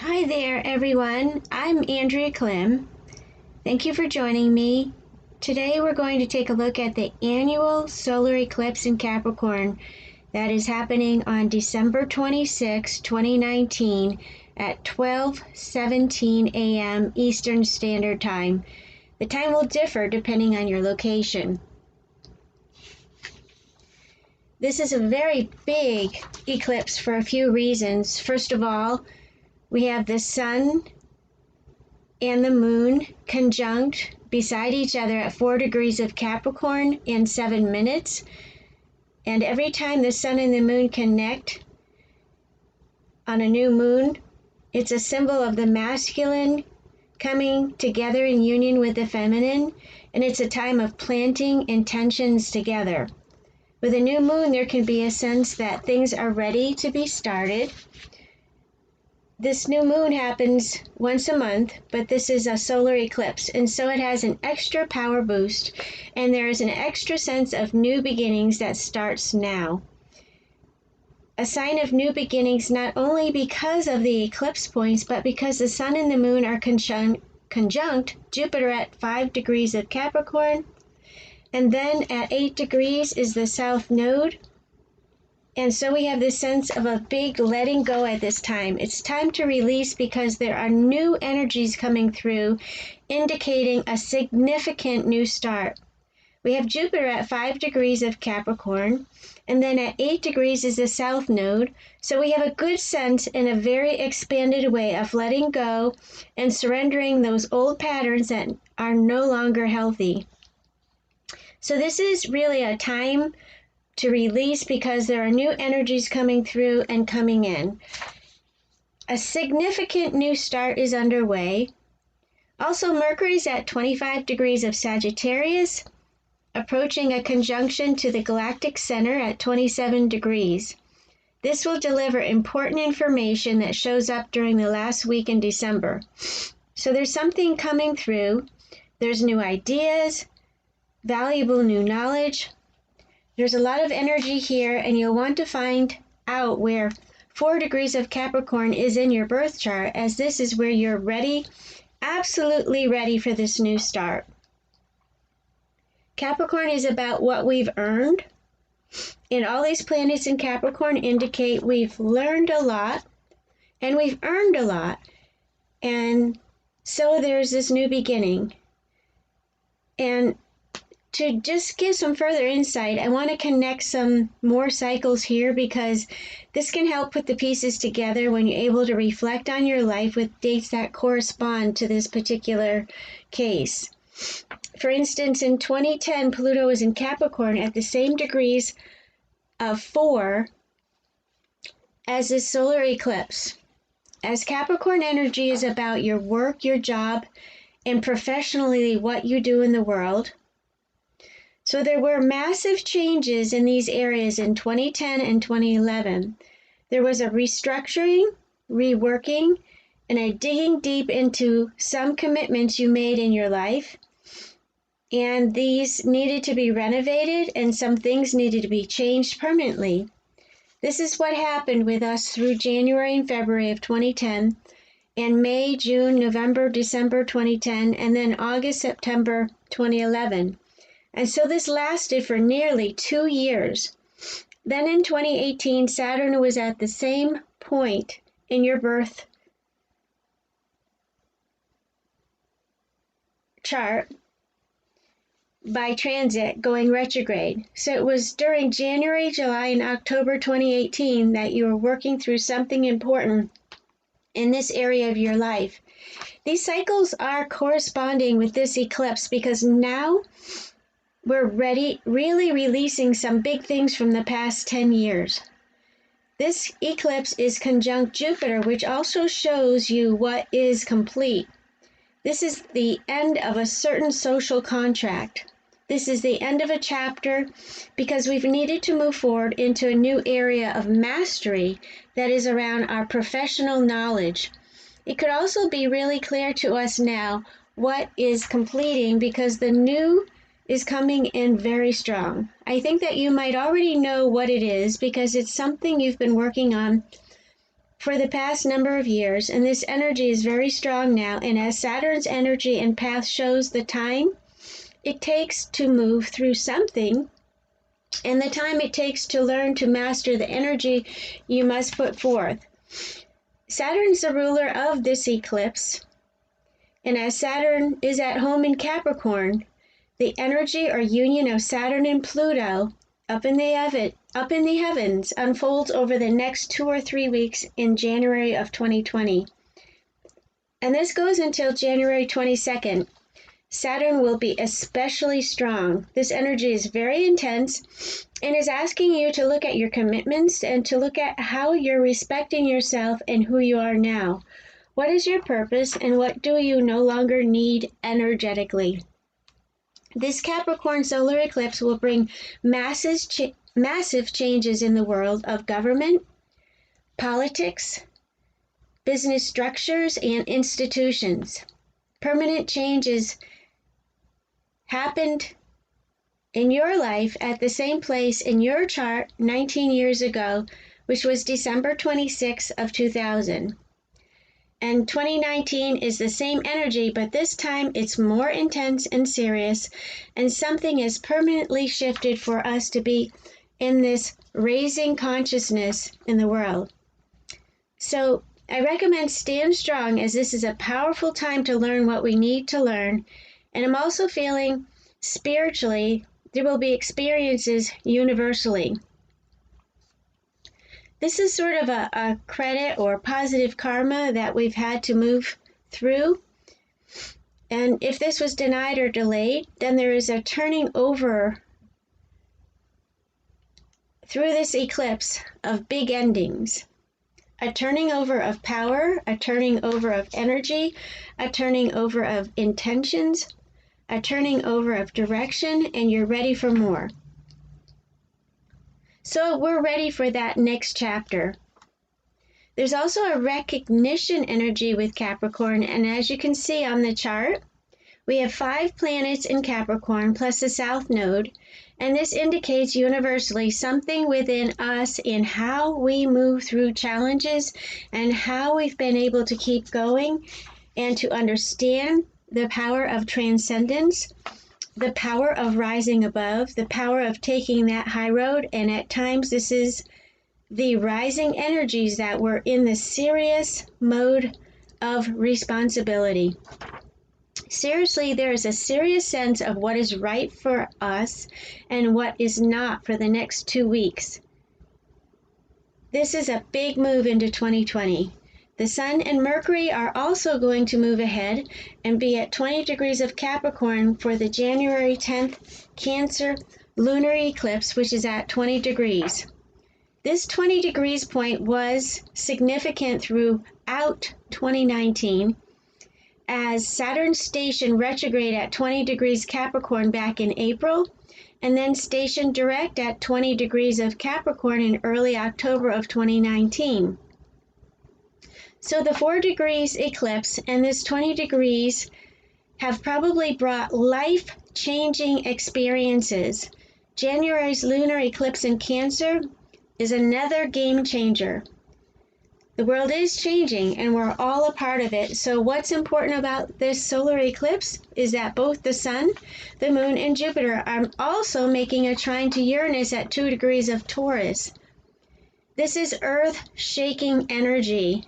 Hi there, everyone. I'm Andrea Klim. Thank you for joining me. Today we're going to take a look at the annual solar eclipse in Capricorn that is happening on December 26, 2019 at 12:17 a.m. Eastern Standard Time. The time will differ depending on your location. This is a very big eclipse for a few reasons. First of all, we have the sun and the moon conjunct beside each other at 4 degrees of Capricorn in 7 minutes. And every time the sun and the moon connect on a new moon, it's a symbol of the masculine coming together in union with the feminine, and it's a time of planting intentions together. With a new moon, there can be a sense that things are ready to be started. This new moon happens once a month, but this is a solar eclipse, and so it has an extra power boost, and there is an extra sense of new beginnings that starts now. A sign of new beginnings not only because of the eclipse points, but because the sun and the moon are conjunct Jupiter at 5 degrees of Capricorn, and then at 8 degrees is the south node. And so we have this sense of a big letting go at this time. It's time to release because there are new energies coming through, indicating a significant new start. We have Jupiter at 5 degrees of Capricorn, and then at 8 degrees is the south node. So we have a good sense in a very expanded way of letting go and surrendering those old patterns that are no longer healthy. So this is really a time to release because there are new energies coming through and coming in. A significant new start is underway. Also, Mercury's at 25 degrees of Sagittarius, approaching a conjunction to the galactic center at 27 degrees. This will deliver important information that shows up during the last week in December. So there's something coming through. There's new ideas, valuable new knowledge. There's a lot of energy here, and you'll want to find out where 4 degrees of Capricorn is in your birth chart, as this is where you're ready, absolutely ready for this new start. Capricorn is about what we've earned, and all these planets in Capricorn indicate we've learned a lot, and we've earned a lot, and so there's this new beginning. And to just give some further insight, I want to connect some more cycles here because this can help put the pieces together when you're able to reflect on your life with dates that correspond to this particular case. For instance, in 2010, Pluto was in Capricorn at the same degrees of 4 as this solar eclipse. As Capricorn energy is about your work, your job, and professionally what you do in the world. So there were massive changes in these areas in 2010 and 2011. There was a restructuring, reworking, and a digging deep into some commitments you made in your life. And these needed to be renovated, and some things needed to be changed permanently. This is what happened with us through January and February of 2010, and May, June, November, December 2010, and then August, September 2011. And so this lasted for nearly 2 years. Then in 2018, Saturn was at the same point in your birth chart by transit going retrograde. So it was during January, July, and October 2018 that you were working through something important in this area of your life. These cycles are corresponding with this eclipse because now we're really releasing some big things from the past 10 years. This eclipse is conjunct Jupiter, which also shows you what is complete. This is the end of a certain social contract. This is the end of a chapter because we've needed to move forward into a new area of mastery that is around our professional knowledge. It could also be really clear to us now what is completing because the new is coming in very strong. I think that you might already know what it is because it's something you've been working on for the past number of years, and this energy is very strong now. And as Saturn's energy and path shows the time it takes to move through something, and the time it takes to learn to master the energy you must put forth. Saturn's the ruler of this eclipse, and as Saturn is at home in Capricorn, the energy or union of Saturn and Pluto up in the heavens unfolds over the next 2 or 3 weeks in January of 2020. And this goes until January 22nd. Saturn will be especially strong. This energy is very intense and is asking you to look at your commitments and to look at how you're respecting yourself and who you are now. What is your purpose and what do you no longer need energetically? This Capricorn solar eclipse will bring massive changes in the world of government, politics, business structures, and institutions. Permanent changes happened in your life at the same place in your chart 19 years ago, which was December 26th of 2000. And 2019 is the same energy, but this time it's more intense and serious, and something is permanently shifted for us to be in this raising consciousness in the world. So I recommend stand strong, as this is a powerful time to learn what we need to learn. And I'm also feeling spiritually there will be experiences universally. This is sort of a credit or positive karma that we've had to move through. And if this was denied or delayed, then there is a turning over through this eclipse of big endings. A turning over of power, a turning over of energy, a turning over of intentions, a turning over of direction, and you're ready for more. So we're ready for that next chapter. There's also a recognition energy with Capricorn, and as you can see on the chart, we have 5 planets in Capricorn plus the South Node, and this indicates universally something within us in how we move through challenges and how we've been able to keep going and to understand the power of transcendence, the power of rising above, the power of taking that high road, and at times this is the rising energies that we're in the serious mode of responsibility. Seriously, there is a serious sense of what is right for us and what is not for the next 2 weeks. This is a big move into 2020. The Sun and Mercury are also going to move ahead and be at 20 degrees of Capricorn for the January 10th Cancer lunar eclipse, which is at 20 degrees. This 20 degrees point was significant throughout 2019, as Saturn stationed retrograde at 20 degrees Capricorn back in April, and then stationed direct at 20 degrees of Capricorn in early October of 2019. So the 4 degrees eclipse and this 20 degrees have probably brought life-changing experiences. January's lunar eclipse in Cancer is another game changer. The world is changing and we're all a part of it. So what's important about this solar eclipse is that both the Sun, the Moon, and Jupiter are also making a trine to Uranus at 2 degrees of Taurus. This is earth-shaking energy.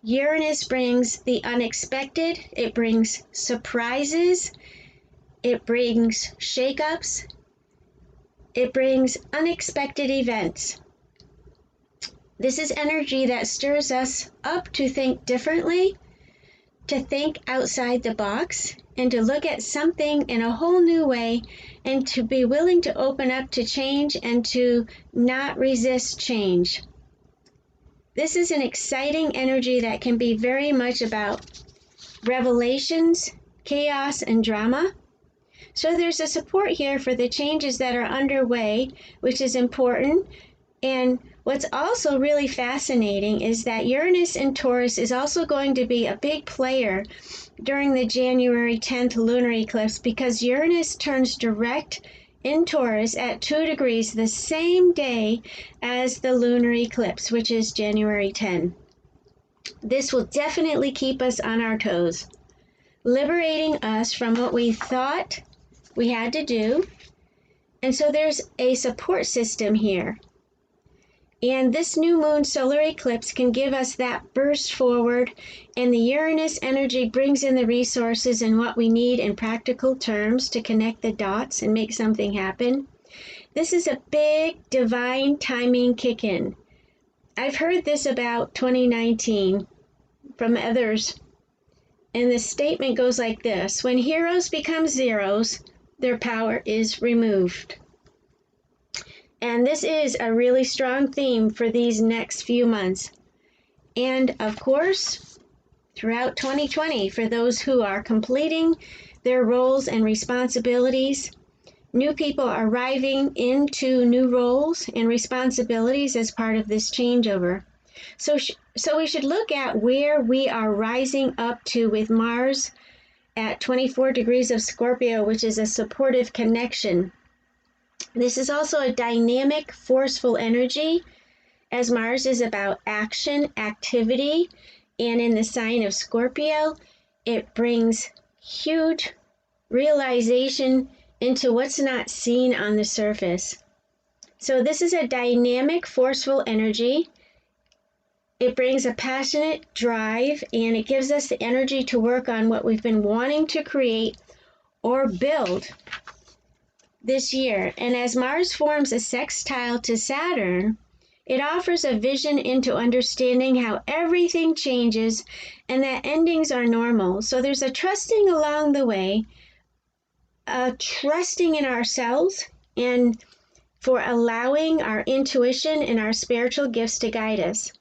Uranus brings the unexpected, it brings surprises, it brings shakeups, it brings unexpected events. This is energy that stirs us up to think differently, to think outside the box, and to look at something in a whole new way, and to be willing to open up to change and to not resist change. This is an exciting energy that can be very much about revelations, chaos, and drama. So there's a support here for the changes that are underway, which is important. And what's also really fascinating is that Uranus in Taurus is also going to be a big player during the January 10th lunar eclipse, because Uranus turns direct in Taurus at 2 degrees the same day as the lunar eclipse, which is January 10. This will definitely keep us on our toes, liberating us from what we thought we had to do. And so there's a support system here. And this new moon solar eclipse can give us that burst forward, and the Uranus energy brings in the resources and what we need in practical terms to connect the dots and make something happen. This is a big divine timing kick-in. I've heard this about 2019 from others, and the statement goes like this: when heroes become zeros, their power is removed. And this is a really strong theme for these next few months. And of course, throughout 2020, for those who are completing their roles and responsibilities, new people are arriving into new roles and responsibilities as part of this changeover. So we should look at where we are rising up to with Mars at 24 degrees of Scorpio, which is a supportive connection. This is also a dynamic, forceful energy, as Mars is about action, activity, and in the sign of Scorpio, it brings huge realization into what's not seen on the surface. So this is a dynamic, forceful energy. It brings a passionate drive, and it gives us the energy to work on what we've been wanting to create or build this year. And as Mars forms a sextile to Saturn, it offers a vision into understanding how everything changes and that endings are normal. So there's a trusting along the way, a trusting in ourselves, and for allowing our intuition and our spiritual gifts to guide us.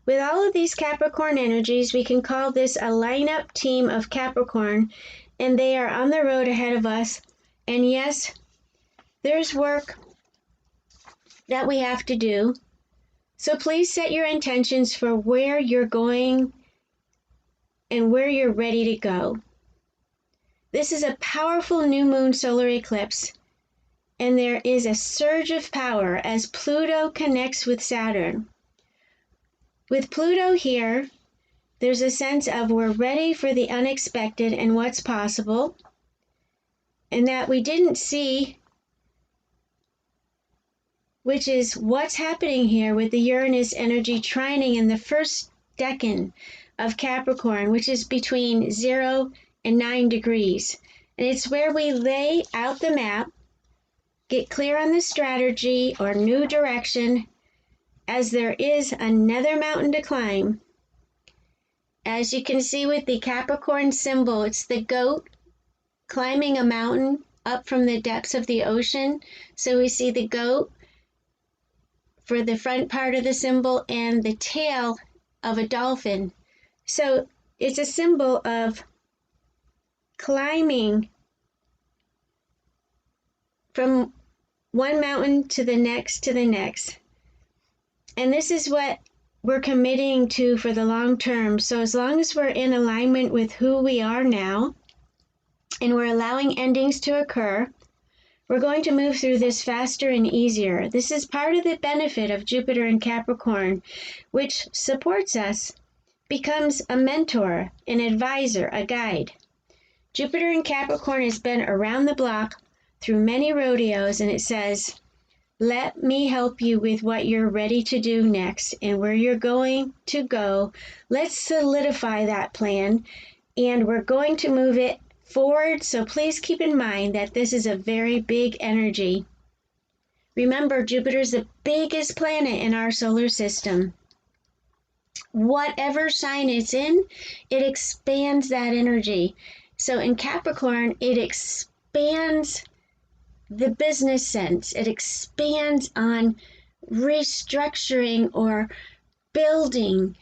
With all of these Capricorn energies, we can call this a lineup team of Capricorn, and they are on the road ahead of us. And yes, there's work that we have to do. So please set your intentions for where you're going and where you're ready to go. This is a powerful new moon solar eclipse, and there is a surge of power as Pluto connects with Saturn. With Pluto here, there's a sense of we're ready for the unexpected and what's possible, and that we didn't see, which is what's happening here with the Uranus energy trining in the first decan of Capricorn, which is between 0 and 9 degrees. And it's where we lay out the map, get clear on the strategy or new direction, as there is another mountain to climb. As you can see with the Capricorn symbol, it's the goat climbing a mountain up from the depths of the ocean. So we see the goat for the front part of the symbol and the tail of a dolphin. So it's a symbol of climbing from one mountain to the next to the next. And this is what we're committing to for the long term. So as long as we're in alignment with who we are now, and we're allowing endings to occur, we're going to move through this faster and easier. This is part of the benefit of Jupiter in Capricorn, which supports us, becomes a mentor, an advisor, a guide. Jupiter in Capricorn has been around the block through many rodeos, and it says, let me help you with what you're ready to do next and where you're going to go. Let's solidify that plan, and we're going to move it forward. So please keep in mind that this is a very big energy. Remember, Jupiter's the biggest planet in our solar system. Whatever sign it's in, it expands that energy. So in Capricorn, it expands the business sense. It expands on restructuring or building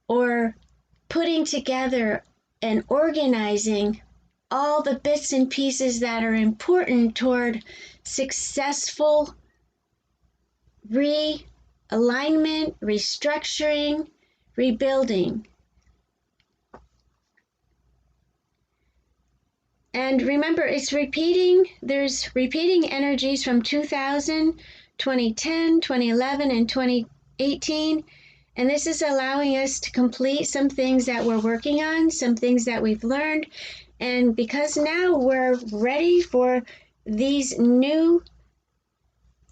or putting together and organizing all the bits and pieces that are important toward successful realignment, restructuring, rebuilding. And remember, it's repeating. There's repeating energies from 2000, 2010, 2011, and 2018. And this is allowing us to complete some things that we're working on, some things that we've learned. And because now we're ready for these new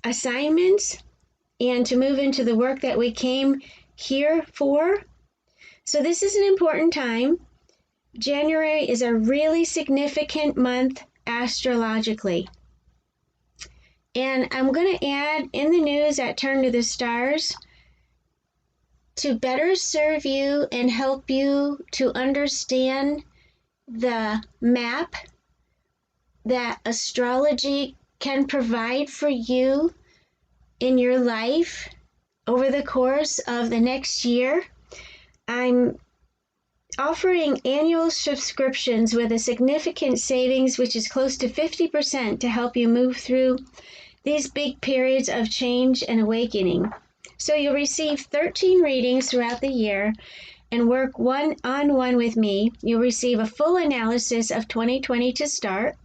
assignments and to move into the work that we came here for. So this is an important time. January is a really significant month astrologically. And I'm going to add in the news at Turn to the Stars to better serve you and help you to understand the map that astrology can provide for you in your life over the course of the next year. I'm offering annual subscriptions with a significant savings, which is close to 50%, to help you move through these big periods of change and awakening. So you'll receive 13 readings throughout the year and work one-on-one with me. You'll receive a full analysis of 2020 to start,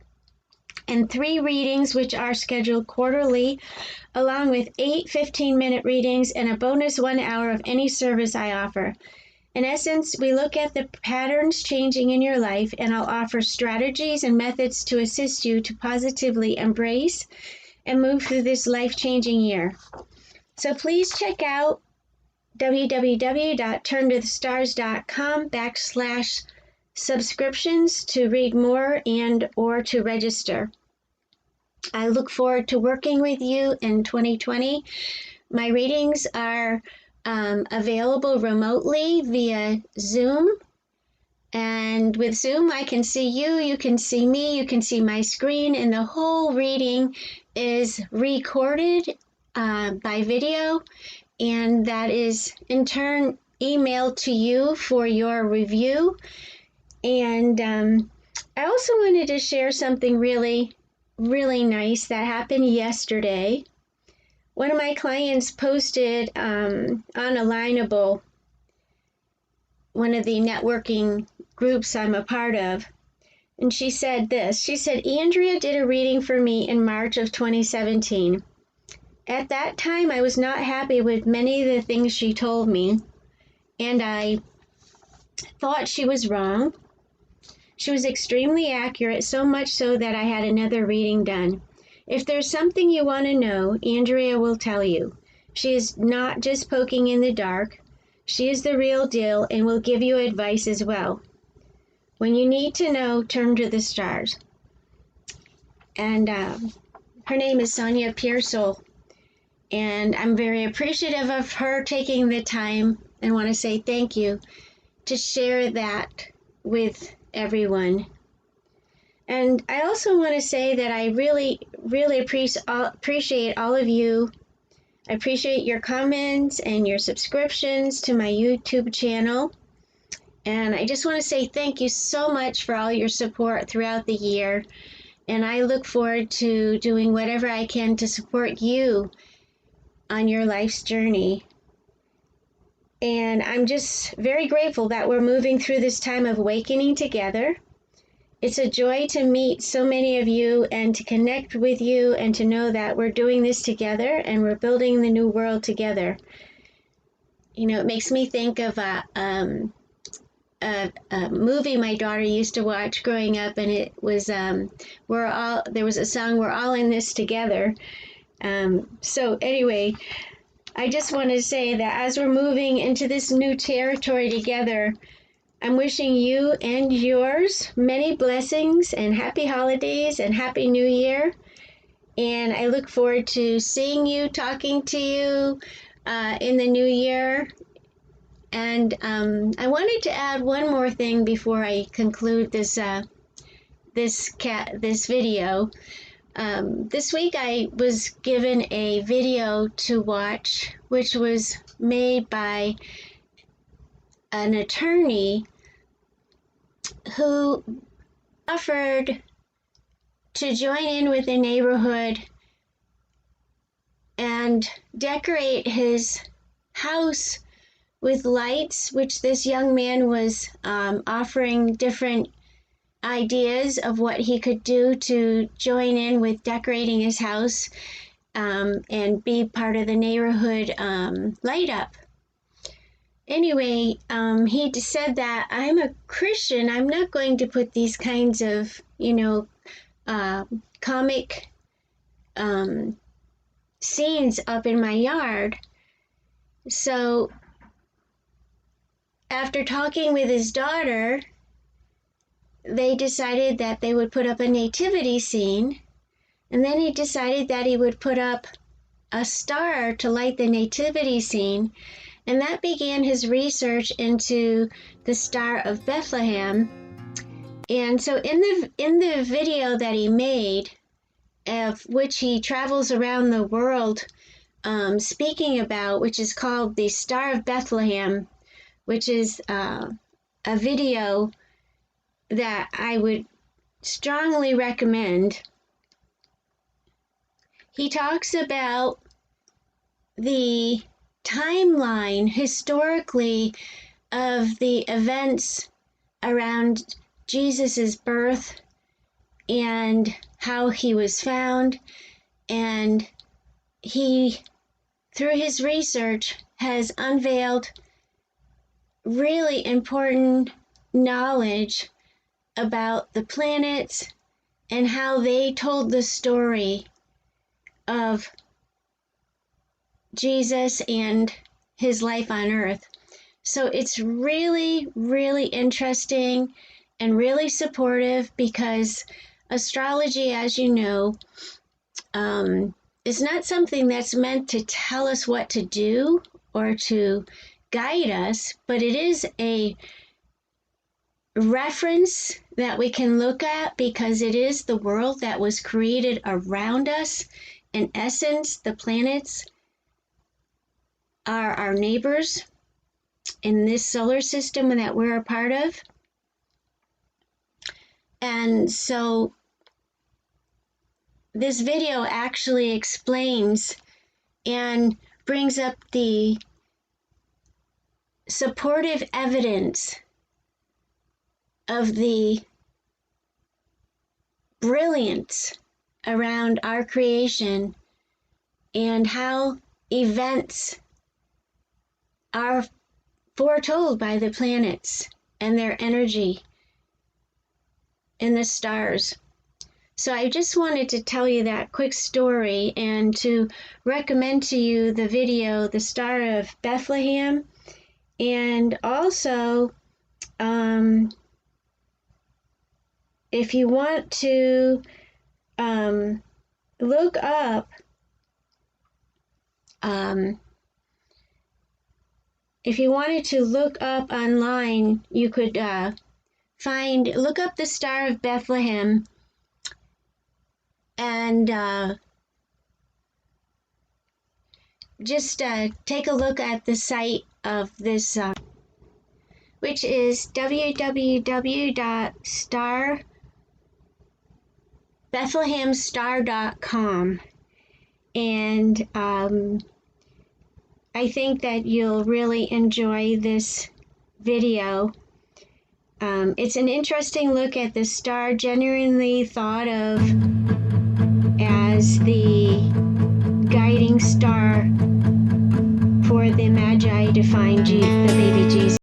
and 3 readings which are scheduled quarterly, along with 8 15-minute readings and a bonus 1 hour of any service I offer. In essence, we look at the patterns changing in your life, and I'll offer strategies and methods to assist you to positively embrace and move through this life-changing year. So please check out www.turntothestars.com/subscriptions to read more and or to register. I look forward to working with you in 2020. My readings are available remotely via Zoom. And with Zoom, I can see you, you can see me, you can see my screen, and the whole reading is recorded by video, and that is in turn emailed to you for your review. And I also wanted to share something really nice that happened yesterday. One of my clients posted on Alignable, one of the networking groups I'm a part of, and she said this. She said, Andrea did a reading for me in March of 2017. At that time, I was not happy with many of the things she told me, and I thought she was wrong. She was extremely accurate, so much so that I had another reading done. If there's something you want to know, Andrea will tell you. She is not just poking in the dark. She is the real deal and will give you advice as well. When you need to know, turn to the stars. And her name is Sonia Pearsall. And I'm very appreciative of her taking the time and want to say thank you to share that with everyone. And I also want to say that I really appreciate all of you. I appreciate your comments and your subscriptions to my YouTube channel. And I just want to say thank you so much for all your support throughout the year. And I look forward to doing whatever I can to support you on your life's journey. And I'm just very grateful that we're moving through this time of awakening together. It's a joy to meet so many of you and to connect with you and to know that we're doing this together and we're building the new world together. You know, it makes me think of a movie my daughter used to watch growing up, and it was there was a song, "We're All in This Together." So anyway, I just want to say that as we're moving into this new territory together, I'm wishing you and yours many blessings and happy holidays and happy new year. And I look forward to seeing you, talking to you in the new year. And I wanted to add one more thing before I conclude this video. This week I was given a video to watch, which was made by an attorney who offered to join in with the neighborhood and decorate his house with lights, which this young man was offering different ideas of what he could do to join in with decorating his house and be part of the neighborhood light up. Anyway, he said that I'm a Christian. I'm not going to put these kinds of, comic scenes up in my yard. So after talking with his daughter, they decided that they would put up a nativity scene, and then he decided that he would put up a star to light the nativity scene, and that began his research into the Star of Bethlehem. And so in the video that he made, of which he travels around the world speaking about, which is called the Star of Bethlehem, which is a video that I would strongly recommend. He talks about the timeline historically of the events around Jesus's birth and how he was found, and he, through his research, has unveiled really important knowledge about the planets and how they told the story of Jesus and his life on earth. So it's really, really interesting and really supportive, because astrology, as you know, is not something that's meant to tell us what to do or to guide us, but it is a reference that we can look at, because it is the world that was created around us. In essence, the planets are our neighbors in this solar system that we're a part of. And so this video actually explains and brings up the supportive evidence of the brilliance around our creation and how events are foretold by the planets and their energy and the stars. So I just wanted to tell you that quick story and to recommend to you the video, The Star of Bethlehem. And also, if you want to look up, if you wanted to look up online, you could look up the Star of Bethlehem and just take a look at the site of this, which is www.bethlehemstar.com. And I think that you'll really enjoy this video. It's an interesting look at the star, genuinely thought of as the guiding star for the Magi to find the baby Jesus.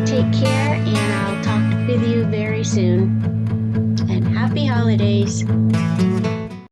Take care, and I'll talk with you very soon. And happy holidays.